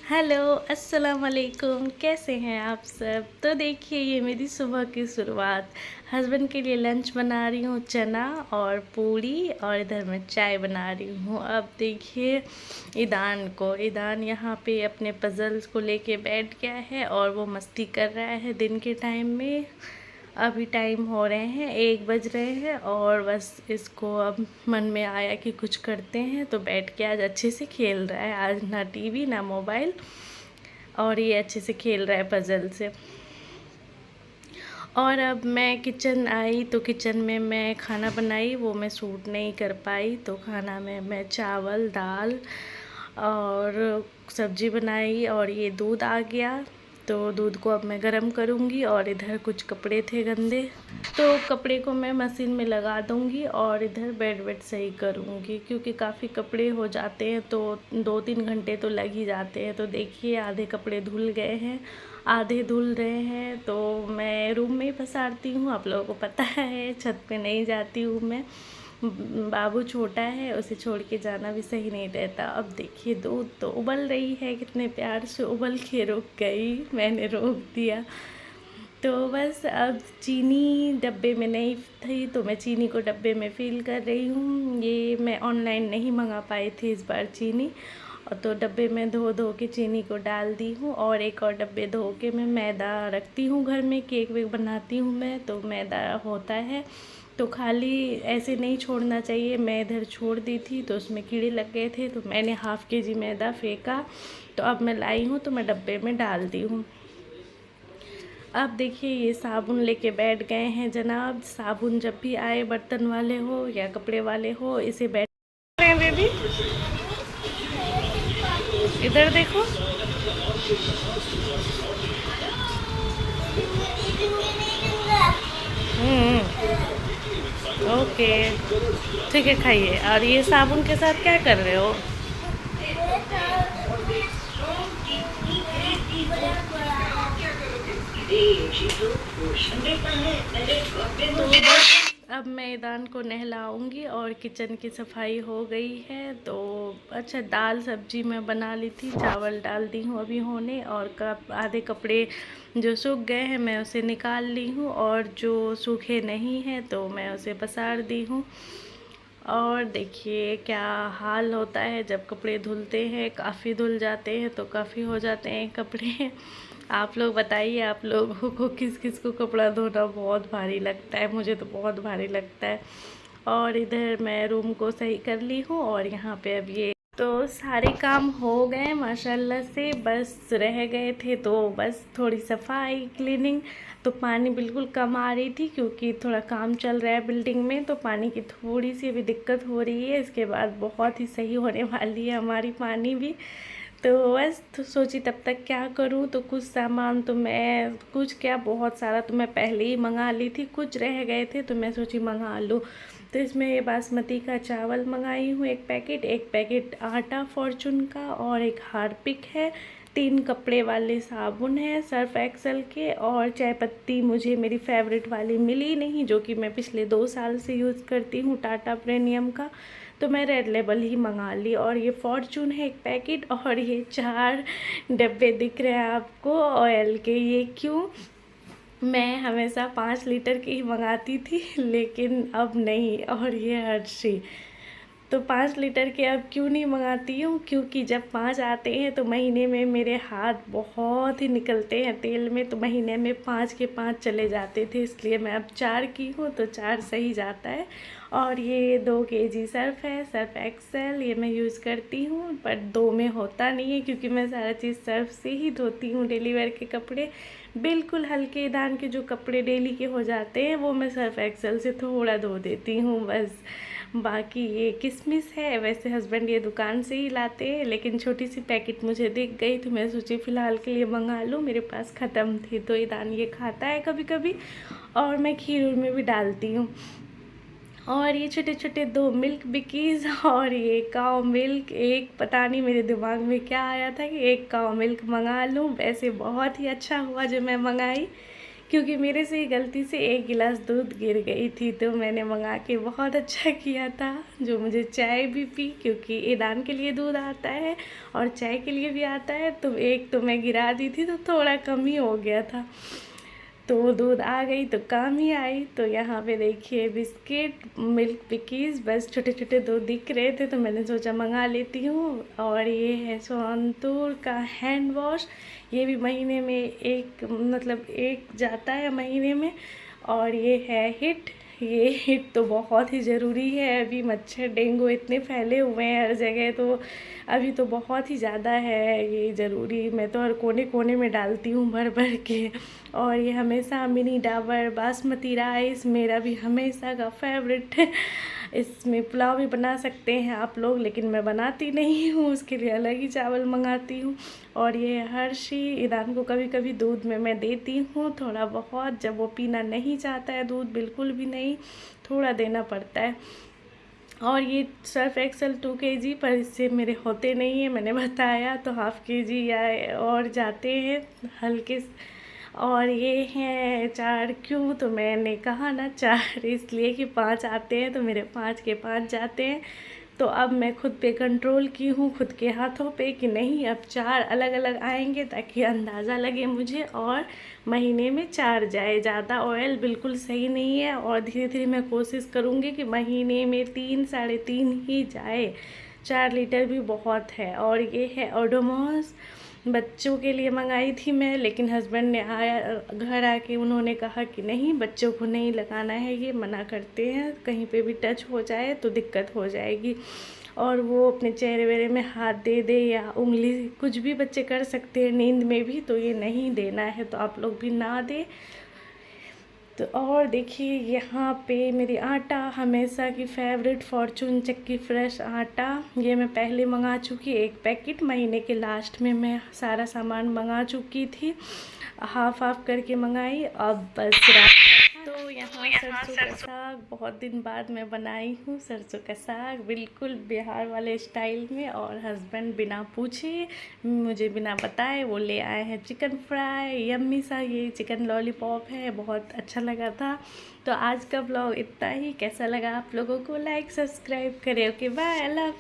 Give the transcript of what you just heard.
Hello, अस्सलाम वालेकुम। कैसे हैं आप सब? तो देखिए ये मेरी सुबह की शुरुआत। हस्बैंड के लिए लंच बना रही हूँ, चना और पूड़ी, और इधर मैं चाय बना रही हूँ। अब देखिए ईदान यहाँ पे अपने पज़ल्स को लेके बैठ गया है और वो मस्ती कर रहा है दिन के टाइम में। अभी टाइम हो रहे हैं 1 बज रहे हैं और बस इसको अब मन में आया कि कुछ करते हैं, तो बैठ के आज अच्छे से खेल रहा है। आज ना टीवी ना मोबाइल, और ये अच्छे से खेल रहा है पज़ल से। और अब मैं किचन आई तो किचन में मैं खाना बनाई, वो मैं शूट नहीं कर पाई। तो खाना में मैं चावल दाल और सब्जी बनाई, और ये दूध आ गया तो दूध को अब मैं गरम करूँगी। और इधर कुछ कपड़े थे गंदे, तो कपड़े को मैं मशीन में लगा दूँगी और इधर बेड वेड सही करूँगी, क्योंकि काफ़ी कपड़े हो जाते हैं तो 2-3 घंटे तो लग ही जाते हैं। तो देखिए आधे कपड़े धुल गए हैं, आधे धुल रहे हैं। तो मैं रूम में ही पसारती हूँ, आप लोगों को पता है, छत पे नहीं जाती हूँ मैं। बाबू छोटा है, उसे छोड़ के जाना भी सही नहीं रहता। अब देखिए दूध तो उबल रही है, कितने प्यार से उबल के रुक गई, मैंने रोक दिया। तो बस अब चीनी डब्बे में नहीं थी तो मैं चीनी को डब्बे में फिल कर रही हूँ। ये मैं ऑनलाइन नहीं मंगा पाई थी इस बार चीनी, और तो डब्बे में धो धो के चीनी को डाल दी हूँ। और एक और डब्बे धो के मैं मैदा रखती हूँ घर में, केक वेक बनाती हूँ मैं, तो मैदा होता है तो खाली ऐसे नहीं छोड़ना चाहिए। मैं इधर छोड़ दी थी तो उसमें कीड़े लग गए थे, तो मैंने हाफ़ के जी मैदा फेंका। तो अब मैं लाई हूँ तो मैं डब्बे में डाल दी हूँ। अब देखिए ये साबुन लेके बैठ गए हैं जनाब। साबुन जब भी आए, बर्तन वाले हो या कपड़े वाले हो, इसे बैठ रहे हैं बेबी, इधर देखो। ओके, ठीक है, खाइए। और ये साबुन के साथ क्या कर रहे हो? तो बस अब मैं ईदान को नहलाऊंगी और किचन की सफाई हो गई है। तो अच्छा, दाल सब्जी मैं बना ली थी, चावल डाल दी हूँ अभी होने, और आधे कपड़े जो सूख गए हैं मैं उसे निकाल ली हूँ, और जो सूखे नहीं हैं तो मैं उसे पसार दी हूँ। और देखिए क्या हाल होता है जब कपड़े धुलते हैं, काफ़ी धुल जाते हैं तो काफ़ी हो जाते हैं कपड़े। आप लोग बताइए, आप लोगों को किस किस को कपड़ा धोना बहुत भारी लगता है? मुझे तो बहुत भारी लगता है। और इधर मैं रूम को सही कर ली हूँ, और यहाँ पे अब ये तो सारे काम हो गए माशाल्लाह से। बस रह गए थे तो बस थोड़ी सफाई क्लीनिंग। तो पानी बिल्कुल कम आ रही थी क्योंकि थोड़ा काम चल रहा है बिल्डिंग में, तो पानी की थोड़ी सी अभी दिक्कत हो रही है। इसके बाद बहुत ही सही होने वाली है हमारी पानी भी। तो बस तो सोची तब तक क्या करूँ, तो कुछ सामान तो मैं, कुछ क्या बहुत सारा तो मैं पहले ही मंगा ली थी, कुछ रह गए थे तो मैं सोची मंगा लूँ। तो इसमें ये बासमती का चावल मंगाई हूँ 1 पैकेट, 1 पैकेट आटा फॉर्चून का, और एक हार्पिक है, 3 कपड़े वाले साबुन है सर्फ एक्सेल के, और चाय पत्ती मुझे मेरी फेवरेट वाली मिली नहीं, जो कि मैं पिछले 2 साल से यूज़ करती हूँ, टाटा प्रीमियम का, तो मैं रेड लेबल ही मंगा ली। और ये फॉर्चून है 1 पैकेट, और ये 4 डब्बे दिख रहे हैं आपको ऑयल के। ये क्यों, मैं हमेशा 5 लीटर की ही मंगाती थी लेकिन अब नहीं। और ये हर्षी, तो 5 लीटर के अब क्यों नहीं मंगाती हूँ, क्योंकि जब 5 आते हैं तो महीने में मेरे हाथ बहुत ही निकलते हैं तेल में, तो महीने में 5 के 5 चले जाते थे, इसलिए मैं अब 4 की हूँ तो 4 सही जाता है। और ये 2 केजी सर्फ है, सर्फ एक्सेल, ये मैं यूज़ करती हूँ, पर 2 में होता नहीं है क्योंकि मैं सारा चीज़ सर्फ से ही धोती हूँ। डेली वेयर के कपड़े बिल्कुल हल्के दान के जो कपड़े डेली के हो जाते हैं वो मैं सर्फ एक्सेल से थोड़ा धो देती हूँ बस। बाकी ये किशमिश है, वैसे हस्बैंड ये दुकान से ही लाते हैं, लेकिन छोटी सी पैकेट मुझे दिख गई तो मैं सोची फ़िलहाल के लिए मंगा लूँ, मेरे पास ख़त्म थी। तो ईदान ये खाता है कभी कभी, और मैं खीर में भी डालती हूँ। और ये छोटे छोटे 2 मिल्क बिकीज़, और ये काव मिल्क, एक पता नहीं मेरे दिमाग में क्या आया था कि एक काव मिल्क मंगा लूँ। वैसे बहुत ही अच्छा हुआ जो मैं मंगाई, क्योंकि मेरे से ही गलती से 1 गिलास दूध गिर गई थी। तो मैंने मंगा के बहुत अच्छा किया था, जो मुझे चाय भी पी, क्योंकि ईदान के लिए दूध आता है और चाय के लिए भी आता है। तो एक तो मैं गिरा दी थी, तो थोड़ा कम ही हो गया था, तो दूध आ गई तो काम ही आई। तो यहाँ पे देखिए बिस्किट, मिल्क पिकीज़, बस छोटे छोटे 2 दिख रहे थे, तो मैंने सोचा मंगा लेती हूँ। और ये है संतूर का हैंड वॉश, ये भी महीने में एक जाता है महीने में। और ये है हिट, ये हिट तो बहुत ही ज़रूरी है। अभी मच्छर डेंगू इतने फैले हुए हैं हर जगह, तो अभी तो बहुत ही ज़्यादा है ये ज़रूरी। मैं तो हर कोने कोने में डालती हूँ भर भर के। और ये हमेशा मिनी डाबर बासमती राइस मेरा भी हमेशा का फेवरेट है। इसमें पुलाव भी बना सकते हैं आप लोग, लेकिन मैं बनाती नहीं हूँ, उसके लिए अलग ही चावल मंगाती हूँ। और ये हर्षी, ईदान को कभी कभी दूध में मैं देती हूँ थोड़ा बहुत, जब वो पीना नहीं चाहता है दूध बिल्कुल भी नहीं, थोड़ा देना पड़ता है। और ये सर्फ एक्सेल 2 kg, पर इससे मेरे होते नहीं है, मैंने बताया, तो ½ kg या और जाते हैं हल्के। और ये हैं 4 क्यों, तो मैंने कहा ना 4 इसलिए कि 5 आते हैं, तो मेरे 5 के 5 जाते हैं। तो अब मैं खुद पे कंट्रोल की हूँ, खुद के हाथों पे, कि नहीं अब 4 अलग अलग आएंगे, ताकि अंदाज़ा लगे मुझे, और महीने में 4 जाए। ज़्यादा ऑयल बिल्कुल सही नहीं है, और धीरे धीरे मैं कोशिश करूँगी कि महीने में 3 साढ़े 3 ही जाए। 4 लीटर भी बहुत है। और ये है ओडोमॉस, बच्चों के लिए मंगाई थी मैं, लेकिन हस्बैंड ने घर आके उन्होंने कहा कि नहीं बच्चों को नहीं लगाना है, ये मना करते हैं, कहीं पे भी टच हो जाए तो दिक्कत हो जाएगी। और वो अपने चेहरे वेहरे में हाथ दे दे या उंगली, कुछ भी बच्चे कर सकते हैं नींद में भी, तो ये नहीं देना है, तो आप लोग भी ना दे। तो और देखिए यहाँ पे मेरी आटा, हमेशा की फेवरेट फॉर्चून चक्की फ्रेश आटा, ये मैं पहले मंगा चुकी 1 पैकेट, महीने के लास्ट में मैं सारा सामान मंगा चुकी थी, हाफ करके मंगाई। अब बस तो यहाँ सरसों का साग बहुत दिन बाद मैं बनाई हूँ, सरसों का साग बिल्कुल बिहार वाले स्टाइल में। और हस्बैंड बिना पूछे, मुझे बिना बताए, वो ले आए हैं चिकन फ्राई, यम्मी सा ये चिकन लॉलीपॉप है, बहुत अच्छा लगा था। तो आज का ब्लॉग इतना ही, कैसा लगा आप लोगों को लाइक सब्सक्राइब करें। ओके बाय, अल्लाह।